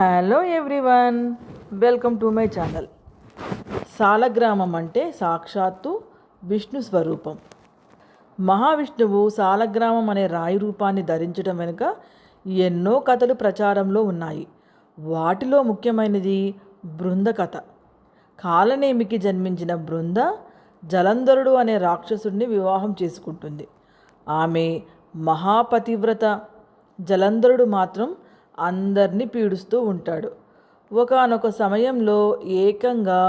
Hello everyone, welcome to my channel. సాలగ్రామం అంటే సాక్షాత్తు విష్ణు స్వరూపం. మహావిష్ణువు సాలగ్రామం అనే రాయి రూపాన్ని ధరించడం వెనుక ఎన్నో కథలు ప్రచారంలో ఉన్నాయి. వాటిలో ముఖ్యమైనది బృంద కథ. కాలనేమికి జన్మించిన బృంద జలంధరుడు అనే రాక్షసుడిని వివాహం చేసుకుంటుంది. ఆమె మహాపతివ్రత. జలంధరుడు మాత్రం అందరినీ పీడిస్తూ ఉంటాడు. ఒకానొక సమయంలో ఏకంగా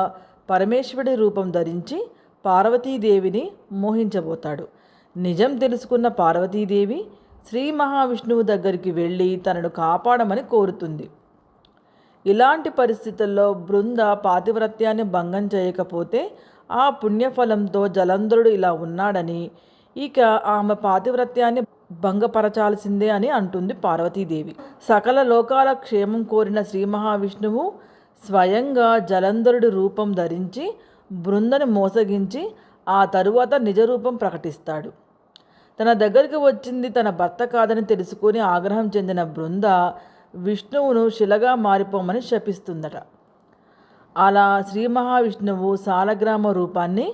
పరమేశ్వరుడి రూపం ధరించి పార్వతీదేవిని మోహించబోతాడు. నిజం తెలుసుకున్న పార్వతీదేవి శ్రీ మహావిష్ణువు దగ్గరికి వెళ్ళి తనను కాపాడమని కోరుతుంది. ఇలాంటి పరిస్థితుల్లో బృంద పాతివ్రత్యాన్ని భంగం చేయకపోతే ఆ పుణ్యఫలంతో జలంధరుడు ఇలా ఉన్నాడని, ఇక ఆమె పాతివ్రత్యాన్ని భంగపరచాల్సిందే అని అంటుంది పార్వతీదేవి. సకల లోకాల క్షేమం కోరిన శ్రీ మహావిష్ణువు స్వయంగా జలంధరుడి రూపం ధరించి బృందని మోసగించి ఆ తరువాత నిజరూపం ప్రకటిస్తాడు. తన దగ్గరికి వచ్చింది తన భర్త కాదని తెలుసుకొని ఆగ్రహం చెందిన బృంద విష్ణువును శిలగా మారిపోమని శపిస్తుందట. అలా శ్రీ మహావిష్ణువు సాలగ్రామ రూపాన్ని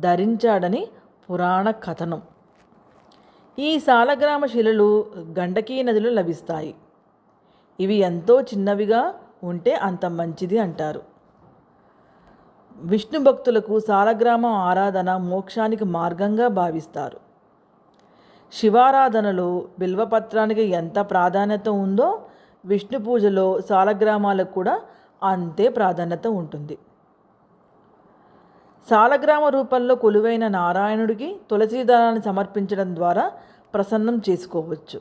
ధరించాడని పురాణ కథనం. ఈ సాలగ్రామ శిలలు గండకీ నదిలో లభిస్తాయి. ఇవి ఎంతో చిన్నవిగా ఉంటే అంత మంచిది అంటారు. విష్ణు భక్తులకు సాలగ్రామం ఆరాధన మోక్షానికి మార్గంగా భావిస్తారు. శివారాధనలో బిల్వపత్రానికి ఎంత ప్రాధాన్యత ఉందో విష్ణు పూజలో సాలగ్రామాలకు కూడా అంతే ప్రాధాన్యత ఉంటుంది. సాలగ్రామ రూపంలో కొలువైన నారాయణుడికి తులసీదళాన్ని సమర్పించడం ద్వారా ప్రసన్నం చేసుకోవచ్చు.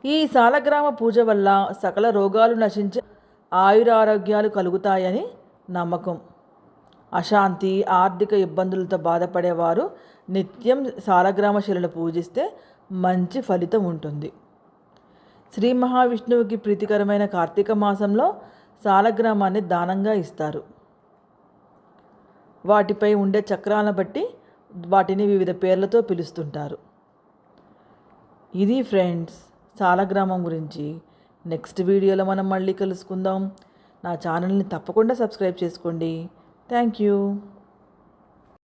ఈ సాలగ్రామ పూజ వల్ల సకల రోగాలు నశించి ఆయురారోగ్యాలు కలుగుతాయని నమ్మకం. అశాంతి, ఆర్థిక ఇబ్బందులతో బాధపడేవారు నిత్యం సాలగ్రామ శిలను పూజిస్తే మంచి ఫలితం ఉంటుంది. శ్రీ మహావిష్ణువుకి ప్రీతికరమైన కార్తీక మాసంలో సాలగ్రామాన్ని దానంగా ఇస్తారు. వాటిపై ఉండే చక్రాలను బట్టి వాటిని వివిధ పేర్లతో పిలుస్తుంటారు. ఇది ఫ్రెండ్స్ సాలగ్రామం గురించి. నెక్స్ట్ వీడియోలో మనం మళ్ళీ కలుసుకుందాం. నా ఛానల్ని తప్పకుండా సబ్స్క్రైబ్ చేసుకోండి. Thank you.